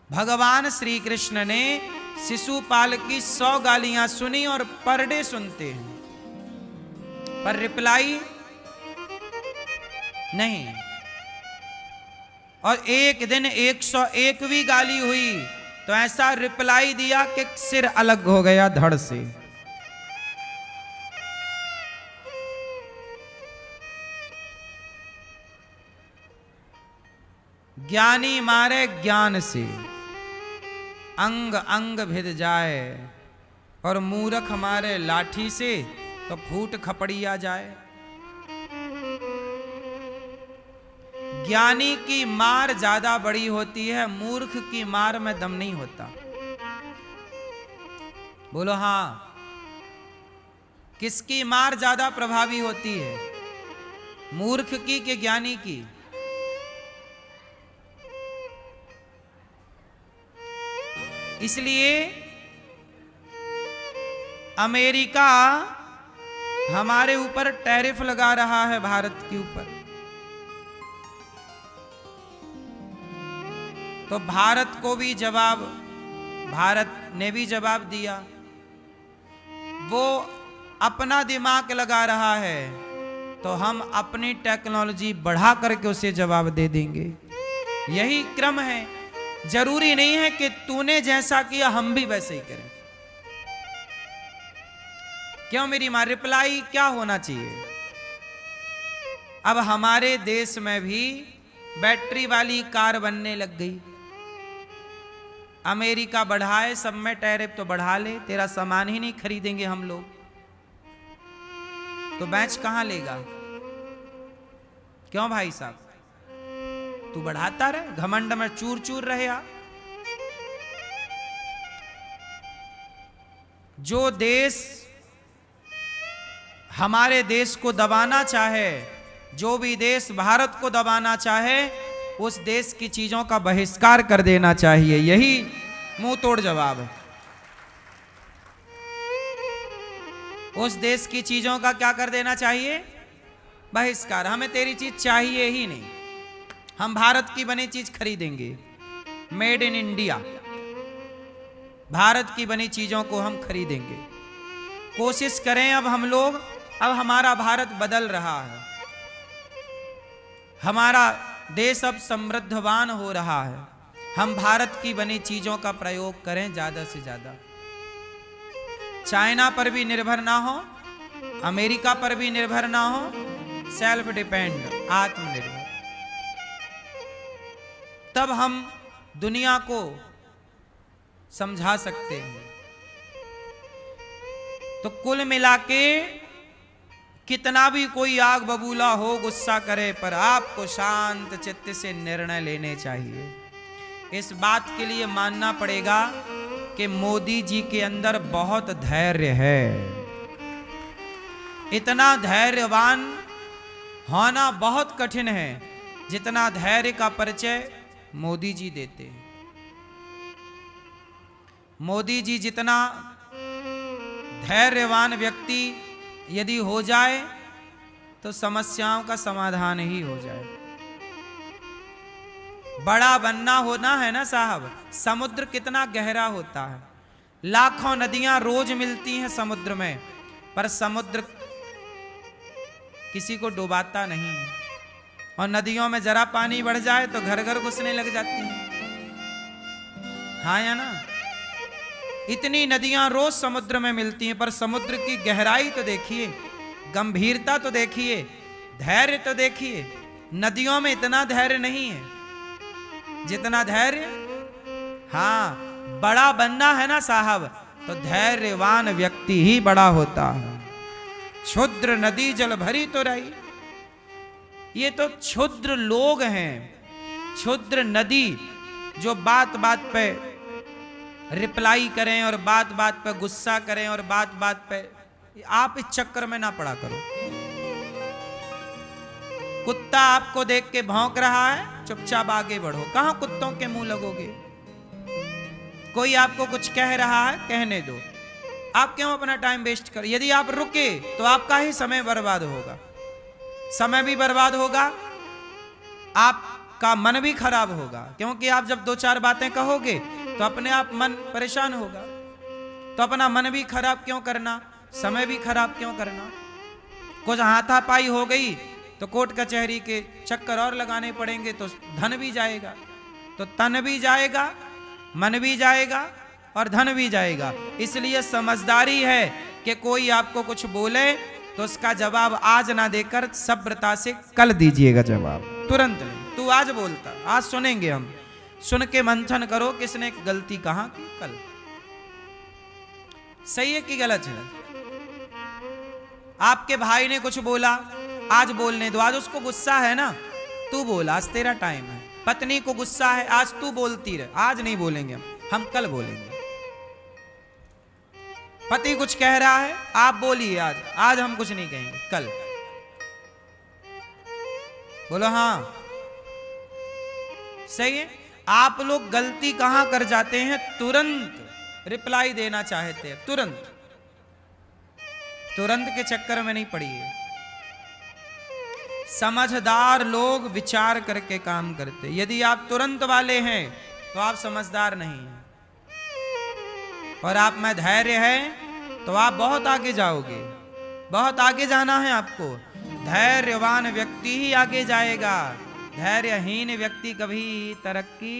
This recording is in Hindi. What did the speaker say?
भगवान श्री कृष्ण ने शिशुपाल की 100 गालियां सुनी और पर डे सुनते हैं, पर रिप्लाई नहीं। और एक दिन 101वीं गाली हुई तो ऐसा रिप्लाई दिया कि सिर अलग हो गया धड़ से। ज्ञानी मारे ज्ञान से अंग अंग भिद जाए, और मूर्ख मारे लाठी से तो फूट खपड़िया जाए। ज्ञानी की मार ज्यादा बड़ी होती है, मूर्ख की मार में दम नहीं होता। बोलो हां, किसकी मार ज्यादा प्रभावी होती है, मूर्ख की कि ज्ञानी की? इसलिए अमेरिका हमारे ऊपर टैरिफ लगा रहा है, भारत के ऊपर। तो भारत को भी जवाब, भारत ने भी जवाब दिया। वो अपना दिमाग लगा रहा है तो हम अपनी टेक्नोलॉजी बढ़ा करके उसे जवाब दे देंगे। यही क्रम है। जरूरी नहीं है कि तूने जैसा किया हम भी वैसे ही करें। क्यों मेरी मां? रिप्लाई क्या होना चाहिए? अब हमारे देश में भी बैटरी वाली कार बनने लग गई। अमेरिका बढ़ाए, सब में टैरिफ तो बढ़ा ले, तेरा सामान ही नहीं खरीदेंगे हम लोग, तो बेच कहां लेगा? क्यों भाई साहब? तू बढ़ाता रहे, घमंड में चूर चूर रहे। जो देश हमारे देश को दबाना चाहे, जो भी देश भारत को दबाना चाहे, उस देश की चीजों का बहिष्कार कर देना चाहिए। यही मुंह तोड़ जवाब है। उस देश की चीजों का क्या कर देना चाहिए? बहिष्कार। हमें तेरी चीज चाहिए ही नहीं, हम भारत की बनी चीज खरीदेंगे। मेड इन इंडिया, भारत की बनी चीजों को हम खरीदेंगे। कोशिश करें अब हम लोग, अब हमारा भारत बदल रहा है, हमारा देश अब समृद्धवान हो रहा है। हम भारत की बनी चीजों का प्रयोग करें ज्यादा से ज्यादा। चाइना पर भी निर्भर ना हो, अमेरिका पर भी निर्भर ना हो, सेल्फ डिपेंड, आत्मनिर्भर। तब हम दुनिया को समझा सकते हैं। तो कुल मिला के कितना भी कोई आग बबूला हो, गुस्सा करे, पर आपको शांत चित्त से निर्णय लेने चाहिए। इस बात के लिए मानना पड़ेगा कि मोदी जी के अंदर बहुत धैर्य है। इतना धैर्यवान होना बहुत कठिन है जितना धैर्य का परिचय मोदी जी देते हैं। मोदी जी जितना धैर्यवान व्यक्ति यदि हो जाए तो समस्याओं का समाधान ही हो जाए। बड़ा बनना होना है ना साहब। समुद्र कितना गहरा होता है, लाखों नदियां रोज मिलती हैं समुद्र में, पर समुद्र किसी को डुबाता नहीं है। और नदियों में जरा पानी बढ़ जाए तो घर घर घुसने लग जाती है। हाँ या ना? इतनी नदियां रोज समुद्र में मिलती हैं, पर समुद्र की गहराई तो देखिए, गंभीरता तो देखिए, धैर्य तो देखिए। नदियों में इतना धैर्य नहीं है जितना धैर्य, हाँ, बड़ा बनना है ना साहब, तो धैर्यवान व्यक्ति ही बड़ा होता है। क्षुद्र नदी जल भरी तो रही। ये तो क्षुद्र लोग हैं, क्षुद्र नदी, जो बात बात पे रिप्लाई करें और बात बात पे गुस्सा करें और बात बात पे। आप इस चक्कर में ना पड़ा करो। कुत्ता आपको देख के भौंक रहा है, चुपचाप आगे बढ़ो। कहां कुत्तों के मुंह लगोगे? कोई आपको कुछ कह रहा है, कहने दो। आप क्यों अपना टाइम वेस्ट कर? यदि आप रुके तो आपका ही समय बर्बाद होगा, समय भी बर्बाद होगा, आप आपका मन भी खराब होगा, क्योंकि आप जब दो चार बातें कहोगे तो अपने आप मन परेशान होगा। तो अपना मन भी खराब क्यों करना, समय भी खराब क्यों करना। कुछ हाथापाई हो गई तो कोर्ट कचहरी के चक्कर और लगाने पड़ेंगे, तो धन भी जाएगा, तो तन भी जाएगा, मन भी जाएगा और धन भी जाएगा। इसलिए समझदारी है कि कोई आपको कुछ बोले तो उसका जवाब आज ना देकर सभ्रता से कल दीजिएगा जवाब, तुरंत नहीं। तू आज बोलता, आज सुनेंगे हम, सुन के मंथन करो किसने गलती कहाँ की कल, सही है कि गलत है। आपके भाई ने कुछ बोला, आज बोलने दो, आज उसको गुस्सा है ना, तू बोल, आज तेरा टाइम है। पत्नी को गुस्सा है, आज तू बोलती रहे, आज नहीं बोलेंगे हम कल बोलेंगे। पति कुछ कह रहा है, आप बोलिए आज, आज हम कुछ नहीं कहेंगे, कल बोलो। हाँ सही है। आप लोग गलती कहां कर जाते हैं, तुरंत रिप्लाई देना चाहते हैं, तुरंत, तुरंत के चक्कर में नहीं पड़िए। समझदार लोग विचार करके काम करते। यदि आप तुरंत वाले हैं तो आप समझदार नहीं हैं, और आप में धैर्य है तो आप बहुत आगे जाओगे, बहुत आगे जाना है आपको। धैर्यवान व्यक्ति ही आगे जाएगा, धैर्यहीन व्यक्ति कभी तरक्की